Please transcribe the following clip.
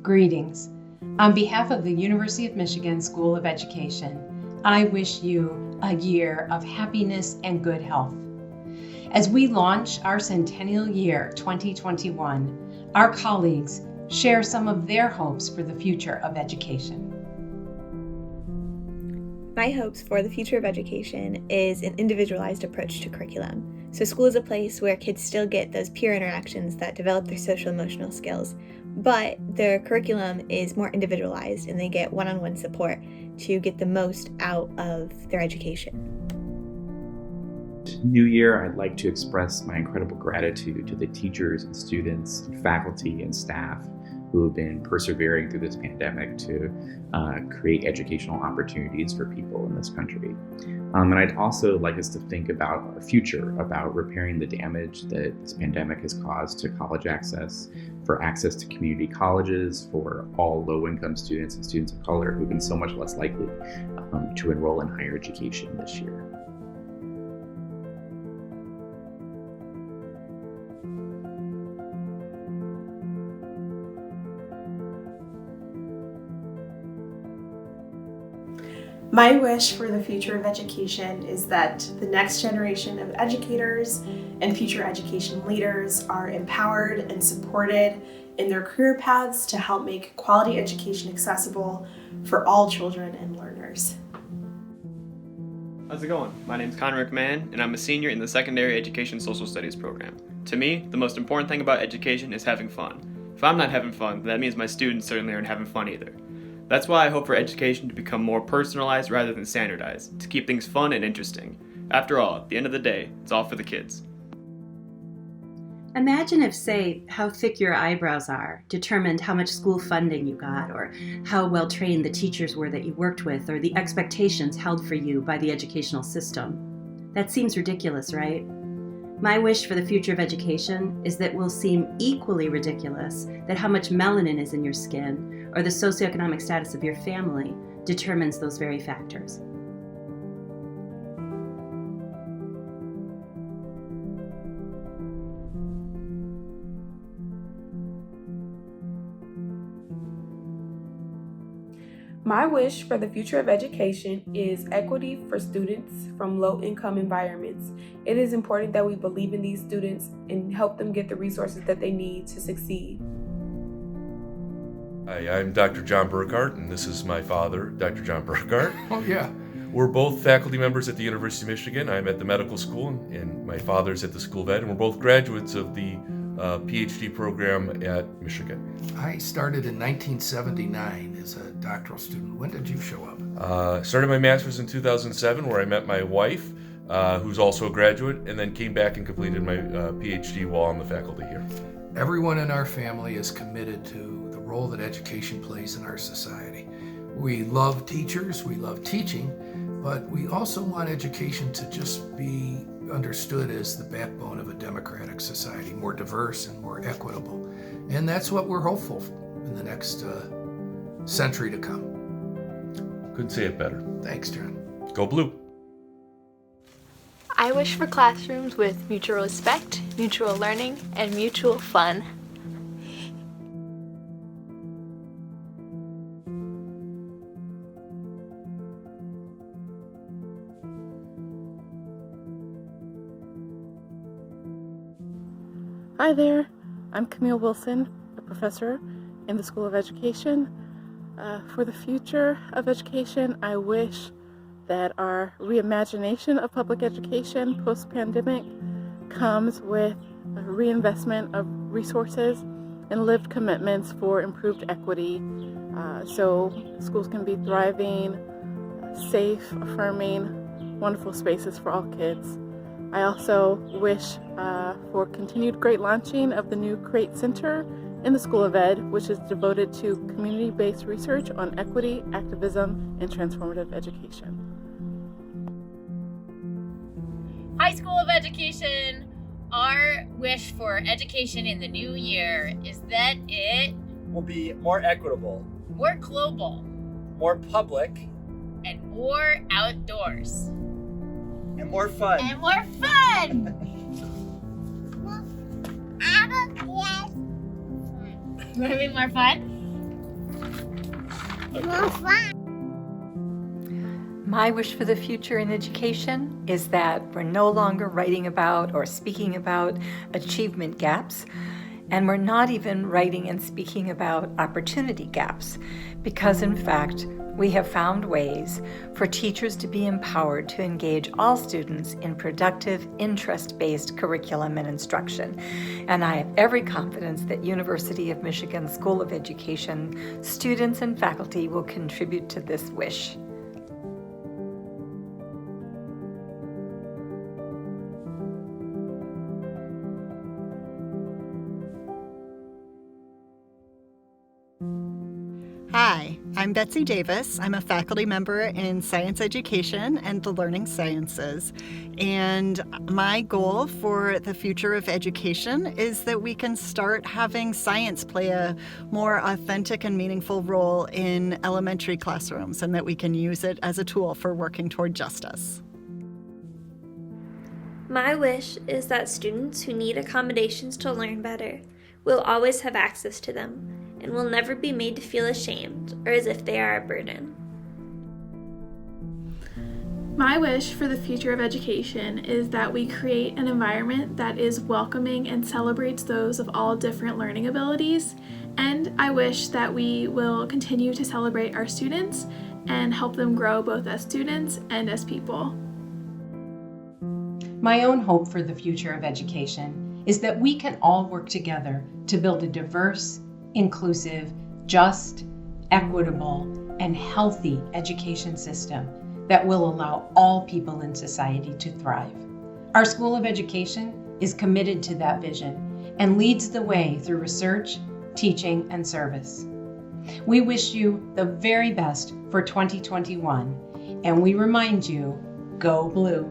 Greetings. On behalf of the University of Michigan School of Education, I wish you a year of happiness and good health. As we launch our centennial year 2021, our colleagues share some of their hopes for the future of education. My hopes for the future of education is an individualized approach to curriculum. So school is a place where kids still get those peer interactions that develop their social emotional skills, but their curriculum is more individualized and they get one-on-one support to get the most out of their education. New Year, I'd like to express my incredible gratitude to the teachers and students, faculty and staff who have been persevering through this pandemic to create educational opportunities for people in this country. And I'd also like us to think about our future, about repairing the damage that this pandemic has caused to college access, for access to community colleges, for all low-income students and students of color who've been so much less likely to enroll in higher education this year. My wish for the future of education is that the next generation of educators and future education leaders are empowered and supported in their career paths to help make quality education accessible for all children and learners. How's it going? My name's Connor McMahon, and I'm a senior in the Secondary Education Social Studies program. To me, the most important thing about education is having fun. If I'm not having fun, that means my students certainly aren't having fun either. That's why I hope for education to become more personalized rather than standardized, to keep things fun and interesting. After all, at the end of the day, it's all for the kids. Imagine if, say, how thick your eyebrows are determined how much school funding you got, or how well trained the teachers were that you worked with, or the expectations held for you by the educational system. That seems ridiculous, right? My wish for the future of education is that it will seem equally ridiculous that how much melanin is in your skin or the socioeconomic status of your family determines those very factors. My wish for the future of education is equity for students from low-income environments. It is important that we believe in these students and help them get the resources that they need to succeed. Hi, I'm Dr. John Burkhart, and this is my father, Dr. John Burkhart. Oh, yeah. We're both faculty members at the University of Michigan. I'm at the medical school, and my father's at the School of Ed, and we're both graduates of the PhD program at Michigan. I started in 1979 as a doctoral student. When did you show up? Started my master's in 2007, where I met my wife, who's also a graduate, and then came back and completed my PhD while on the faculty here. Everyone in our family is committed to the role that education plays in our society. We love teachers, we love teaching, but we also want education to just be understood as the backbone of a democratic society, more diverse and more equitable. And that's what we're hopeful in the next century to come. Couldn't say it better. Thanks, John. Go Blue. I wish for classrooms with mutual respect, mutual learning, and mutual fun. Hi there, I'm Camille Wilson, a professor in the School of Education. For the future of education, I wish that our reimagination of public education post-pandemic comes with a reinvestment of resources and lived commitments for improved equity, so schools can be thriving, safe, affirming, wonderful spaces for all kids. I also wish for continued great launching of the new CREATE Center in the School of Ed, which is devoted to community-based research on equity, activism, and transformative education. Hi, School of Education. Our wish for education in the new year is that it will be more equitable, more global, more public, and more outdoors. And more fun. And more fun! You want to be more fun? My wish for the future in education is that we're no longer writing about or speaking about achievement gaps, and we're not even writing and speaking about opportunity gaps, because in fact, we have found ways for teachers to be empowered to engage all students in productive, interest-based curriculum and instruction. And I have every confidence that University of Michigan School of Education students and faculty will contribute to this wish. Hi, I'm Betsy Davis. I'm a faculty member in Science Education and the Learning Sciences. And my goal for the future of education is that we can start having science play a more authentic and meaningful role in elementary classrooms, and that we can use it as a tool for working toward justice. My wish is that students who need accommodations to learn better will always have access to them, and will never be made to feel ashamed or as if they are a burden. My wish for the future of education is that we create an environment that is welcoming and celebrates those of all different learning abilities. And I wish that we will continue to celebrate our students and help them grow both as students and as people. My own hope for the future of education is that we can all work together to build a diverse, inclusive, just, equitable, and healthy education system that will allow all people in society to thrive. Our School of Education is committed to that vision and leads the way through research, teaching, and service. We wish you the very best for 2021, and we remind you, go blue.